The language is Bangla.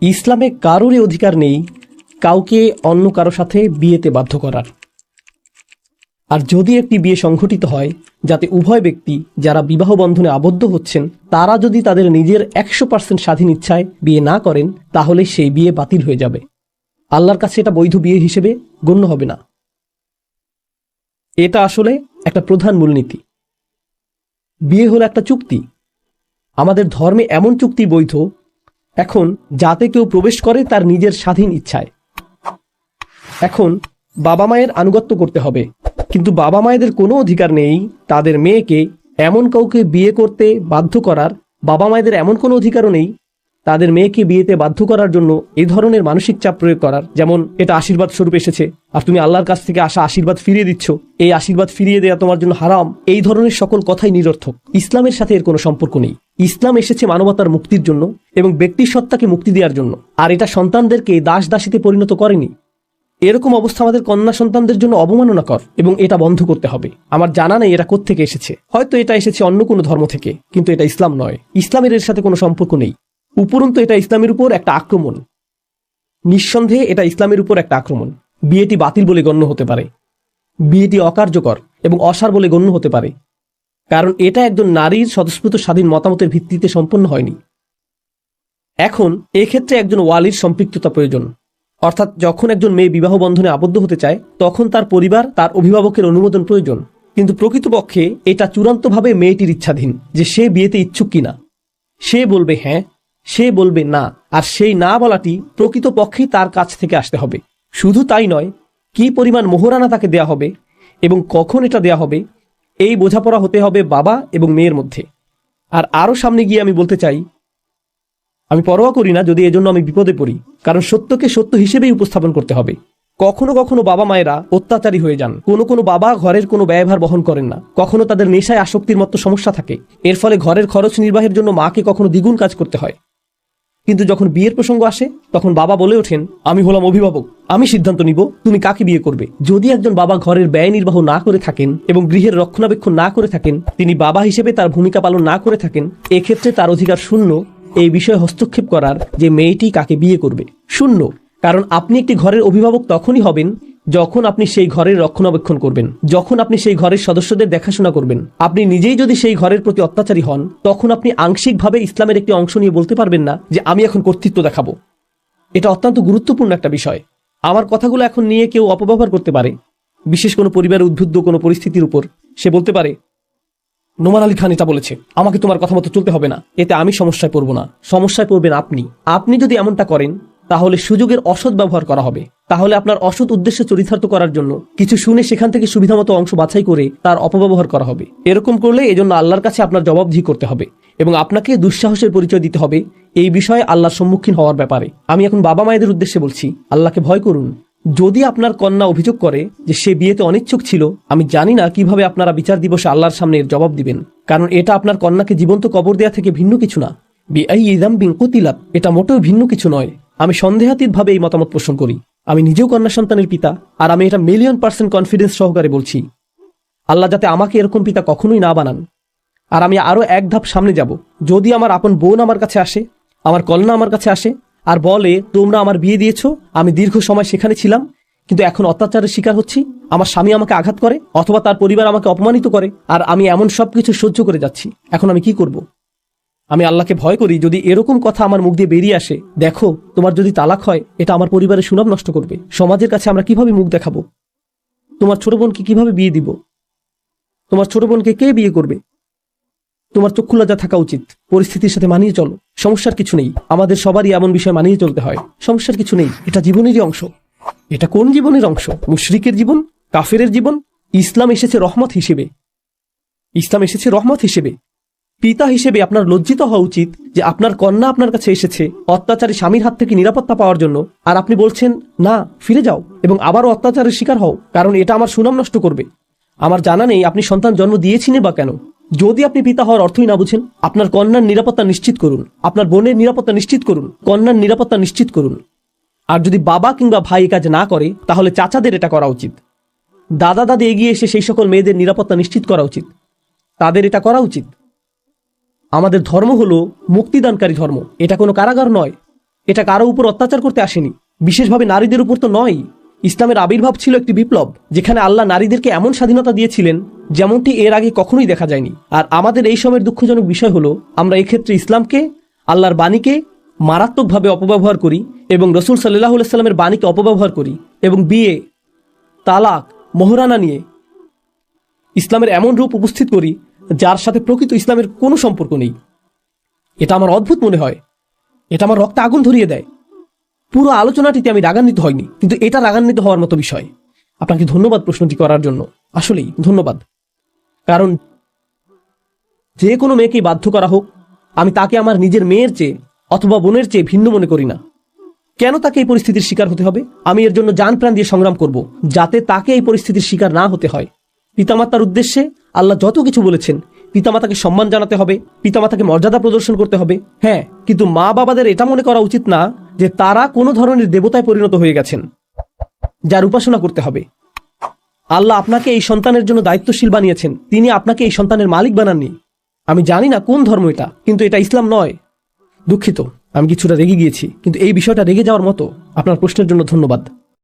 ইসলামে কারোরই অধিকার নেই কাউকে অন্য কারো সাথে বিয়েতে বাধ্য করার। আর যদি একটি বিয়ে সংঘটিত হয় যাতে উভয় ব্যক্তি যারা বিবাহ বন্ধনে আবদ্ধ হচ্ছেন তারা যদি তাদের নিজের 100% স্বাধীন ইচ্ছায় বিয়ে না করেন, তাহলে সেই বিয়ে বাতিল হয়ে যাবে। আল্লাহর কাছে এটা বৈধ বিয়ে হিসেবে গণ্য হবে না। এটা আসলে একটা প্রধান মূলনীতি। বিয়ে হলো একটা চুক্তি। আমাদের ধর্মে এমন চুক্তি বৈধ এখন যাতে কেউ প্রবেশ করে তার নিজের স্বাধীন ইচ্ছায়। এখন বাবা মায়ের আনুগত্য করতে হবে, কিন্তু বাবা মায়েদের কোনো অধিকার নেই তাদের মেয়েকে এমন কাউকে বিয়ে করতে বাধ্য করার। বাবা মায়েদের এমন কোনো অধিকারও নেই তাদের মেয়েকে বিয়েতে বাধ্য করার জন্য এই ধরনের মানসিক চাপ প্রয়োগ করার, যেমন এটা আশীর্বাদ স্বরূপ এসেছে আর তুমি আল্লাহর কাছ থেকে আসা আশীর্বাদ ফিরিয়ে দিচ্ছ, এই আশীর্বাদ ফিরিয়ে দেওয়া তোমার জন্য হারাম। এই ধরনের সকল কথাই নিরর্থক। ইসলামের সাথে এর কোনো সম্পর্ক নেই। ইসলাম এসেছে মানবতার মুক্তির জন্য এবং ব্যক্তির সত্তাকে মুক্তি দেওয়ার জন্য, আর এটা সন্তানদেরকে দাস দাসীতে পরিণত করেনি। এরকম অবস্থা আমাদের কন্যা সন্তানদের জন্য অবমাননাকর এবং এটা বন্ধ করতে হবে। আমার জানা নেই এটা কোত্থেকে এসেছে, হয়তো এটা এসেছে অন্য কোনো ধর্ম থেকে, কিন্তু এটা ইসলাম নয়। ইসলামের এর সাথে কোনো সম্পর্ক নেই। উপরন্তু এটা ইসলামের উপর একটা আক্রমণ। নিঃসন্দেহে এটা ইসলামের উপর একটা আক্রমণ। বিয়েটি বাতিল বলে গণ্য হতে পারে, বিয়েটি অকার্যকর এবং অসার বলে গণ্য হতে পারে, কারণ এটা একজন নারীর স্বতঃস্ফূর্ত স্বাধীন মতামতের ভিত্তিতে সম্পন্ন হয়নি। এখন এক্ষেত্রে একজন ওয়ালির সম্পৃক্ততা প্রয়োজন, অর্থাৎ যখন একজন মেয়ে বিবাহ বন্ধনে আবদ্ধ হতে চায় তখন তার পরিবার তার অভিভাবকের অনুমোদন প্রয়োজন। কিন্তু প্রকৃতপক্ষে এটা চূড়ান্তভাবে মেয়েটির ইচ্ছাধীন যে সে বিয়েতে ইচ্ছুক কিনা। সে বলবে হ্যাঁ, সে বলবে না, আর সেই না বলাটি প্রকৃতপক্ষেই তার কাছ থেকে আসতে হবে। শুধু তাই নয়, কি পরিমাণ মোহরানা তাকে দেয়া হবে এবং কখন এটা দেয়া হবে এই বোঝাপড়া হতে হবে বাবা এবং মেয়ের মধ্যে। আর আরও সামনে গিয়ে আমি বলতে চাই, আমি পরোয়া করি না যদি এজন্য আমি বিপদে পড়ি, কারণ সত্যকে সত্য হিসেবেই উপস্থাপন করতে হবে। কখনো কখনো বাবা মায়েরা অত্যাচারী হয়ে যান, কোনো কোনো বাবা ঘরের কোনো ব্যয়ভার বহন করেন না, কখনো তাদের নেশায় আসক্তির মতো সমস্যা থাকে, এর ফলে ঘরের খরচ নির্বাহের জন্য মাকে কখনো দ্বিগুণ কাজ করতে হয়। কিন্তু যখন বিয়ের প্রসঙ্গ আসে তখন বাবা বলে ওঠেন, আমি হলাম অভিভাবক, আমি সিদ্ধান্ত নিব তুমি কাকে বিয়ে করবে। যদি একজন বাবা ঘরের ব্যয় নির্বাহ না করে থাকেন এবং গৃহের রক্ষণাবেক্ষণ না করে থাকেন, তিনি বাবা হিসেবে তার ভূমিকা পালন না করে থাকেন, এক্ষেত্রে তার অধিকার শূন্য এই বিষয়ে হস্তক্ষেপ করার যে মেয়েটি কাকে বিয়ে করবে। শূন্য। কারণ আপনি একটি ঘরের অভিভাবক তখনই হবেন যখন আপনি সেই ঘরের রক্ষণাবেক্ষণ করবেন, যখন আপনি সেই ঘরের সদস্যদের দেখাশোনা করবেন। আপনি নিজেই যদি সেই ঘরের প্রতি অত্যাচারী হন, তখন আপনি আংশিকভাবে ইসলামের একটি অংশ নিয়ে বলতে পারবেন না যে আমি এখন কর্তৃত্ব দেখাবো। এটা অত্যন্ত গুরুত্বপূর্ণ একটা বিষয়। আমার কথাগুলো এখন নিয়ে কেউ অপব্যবহার করতে পারে, বিশেষ কোনো পরিবারের উদ্বুদ্ধ কোনো পরিস্থিতির উপর। সে বলতে পারে, নোমান আলী খান এটা বলেছে, আমাকে তোমার কথা মতো চলতে হবে না। এতে আমি সমস্যায় পড়ব না, সমস্যায় পড়বেন আপনি। আপনি যদি এমনটা করেন তাহলে সুযোগের অসৎ ব্যবহার করা হবে। তাহলে আপনার অসৎ উদ্দেশ্য চরিতার্থ করার জন্য কিছু শুনে সেখান থেকে সুবিধামতো অংশ বাছাই করে তার অপব্যবহার করা হবে। এরকম করলে এজন্য আল্লাহর কাছে আপনার জবাবদিহি করতে হবে এবং আপনাকে দুঃসাহসের পরিচয় দিতে হবে এই বিষয়ে আল্লাহর সম্মুখীন হওয়ার ব্যাপারে। আমি এখন বাবা মায়েদের উদ্দেশ্যে বলছি, আল্লাহকে ভয় করুন। যদি আপনার কন্যা অভিযোগ করে যে সে বিয়েতে অনিচ্ছুক ছিল, আমি জানি না কিভাবে আপনারা বিচার দিবসে আল্লাহর সামনে এর জবাব দিবেন, কারণ এটা আপনার কন্যাকে জীবন্ত কবর দেয়া থেকে ভিন্ন কিছু না। এটা মোটেও ভিন্ন কিছু নয়। আমি সন্দেহাতীতভাবে এই মতামত পোষণ করি। আমি নিজেও কন্যা সন্তানের পিতা, আর আমি এটা 1,000,000% কনফিডেন্স সহকারে বলছি। আল্লাহ যাতে আমাকে এরকম পিতা কখনোই না বানান। আর আমি আরো এক ধাপ সামনে যাব। যদি আমার আপন বোন আমার কাছে আসে, আমার কন্যা আমার কাছে আসে আর বলে তোমরা আমার বিয়ে দিয়েছ, আমি দীর্ঘ সময় সেখানে ছিলাম কিন্তু এখন অত্যাচারের শিকার হচ্ছি, আমার স্বামী আমাকে আঘাত করে অথবা তার পরিবার আমাকে অপমানিত করে, আর আমি এমন সবকিছু সহ্য করে যাচ্ছি, এখন আমি কি করব? আমি আল্লাহকে ভয় করি যদি এরকম কথা আমার মুখ দিয়ে বেরিয়ে আসে, দেখো তোমার যদি তালাক হয় এটা আমার পরিবারের সুনাম নষ্ট করবে, সমাজের কাছে আমরা কিভাবে মুখ দেখাবো, তোমার ছোট বোনকে কিভাবে বিয়ে দিব, তোমার ছোট বোনকে কে বিয়ে করবে? তোমার চক্ষু লজ্জা থাকা উচিত। পরিস্থিতির সাথে মানিয়ে চলো, সমস্যার কিছু নেই। আমাদের সবারই এমন বিষয় মানিয়ে চলতে হয়, সমস্যার কিছু নেই। এটা জীবনেরই অংশ। এটা কোন জীবনের অংশ? মুশরিকের জীবন, কাফেরের জীবন। ইসলাম এসেছে রহমত হিসেবে। ইসলাম এসেছে রহমত হিসেবে। পিতা হিসেবে আপনার লজ্জিত হওয়া উচিত যে আপনার কন্যা আপনার কাছে এসেছে অত্যাচারী স্বামীর হাত থেকে নিরাপত্তা পাওয়ার জন্য, আর আপনি বলছেন না, ফিরে যাও এবং আবারও অত্যাচারের শিকার হও, কারণ এটা আমার সুনাম নষ্ট করবে। আমার জানা নেই আপনি সন্তান জন্ম দিয়েছিলেন বা কেন। যদি আপনি পিতা হওয়ার অর্থই না বুঝেন, আপনার কন্যার নিরাপত্তা নিশ্চিত করুন, আপনার বোনের নিরাপত্তা নিশ্চিত করুন, কন্যার নিরাপত্তা নিশ্চিত করুন। আর যদি বাবা কিংবা ভাই কাজ না করে, তাহলে চাচাদের এটা করা উচিত। দাদা দাদি এগিয়ে এসে সেই সকল মেয়েদের নিরাপত্তা নিশ্চিত করা উচিত, তাদের এটা করা উচিত। আমাদের ধর্ম হলো মুক্তিদানকারী ধর্ম, এটা কোনো কারাগার নয়। এটা কারো উপর অত্যাচার করতে আসেনি, বিশেষভাবে নারীদের উপর তো নয়। ইসলামের আবির্ভাব ছিল একটি বিপ্লব, যেখানে আল্লাহ নারীদেরকে এমন স্বাধীনতা দিয়েছিলেন যেমনটি এর আগে কখনোই দেখা যায়নি। আর আমাদের এই সময়ের দুঃখজনক বিষয় হলো, আমরা এক্ষেত্রে ইসলামকে, আল্লাহর বাণীকে মারাত্মকভাবে অপব্যবহার করি এবং রসুল সাল্লাহ সাল্লামের বাণীকে অপব্যবহার করি এবং বিয়ে, তালাক, মোহরানা নিয়ে ইসলামের এমন রূপ উপস্থিত করি যার সাথে প্রকৃত ইসলামের কোনো সম্পর্ক নেই। এটা আমার অদ্ভুত মনে হয়, এটা আমার রক্তে আগুন ধরিয়ে দেয়। পুরো আলোচনাটিতে আমি রাগান্বিত হয়নি, কিন্তু এটা রাগান্বিত হওয়ার মতো বিষয়। আপনাকে ধন্যবাদ প্রশ্নটি করার জন্য, আসলেই ধন্যবাদ। কারণ যে কোনো মেয়েকেই বাধ্য করা হোক, আমি তাকে আমার নিজের মেয়ের চেয়ে অথবা বোনের চেয়ে ভিন্ন মনে করি না। কেন তাকে এই পরিস্থিতির শিকার হতে হবে? আমি এর জন্য জান প্রাণ দিয়ে সংগ্রাম করব, যাতে তাকে এই পরিস্থিতির শিকার না হতে হয়। পিতামাতার উদ্দেশ্যে আল্লাহ যত কিছু বলেছেন, পিতামাতাকে সম্মান জানাতে হবে, পিতামাতাকে মর্যাদা প্রদর্শন করতে হবে, হ্যাঁ, কিন্তু মা বাবাদের এটা মনে করা উচিত না যে তারা কোনো ধরনের দেবতায় পরিণত হয়ে গেছেন যার উপাসনা করতে হবে। আল্লাহ আপনাকে এই সন্তানের জন্য দায়িত্বশীল বানিয়েছেন, তিনি আপনাকে এই সন্তানের মালিক বানাননি। আমি জানি না কোন ধর্ম এটা, কিন্তু এটা ইসলাম নয়। দুঃখিত, আমি কিছুটা রেগে গিয়েছি, কিন্তু এই বিষয়টা রেগে যাওয়ার মতো। আপনার প্রশ্নের জন্য ধন্যবাদ।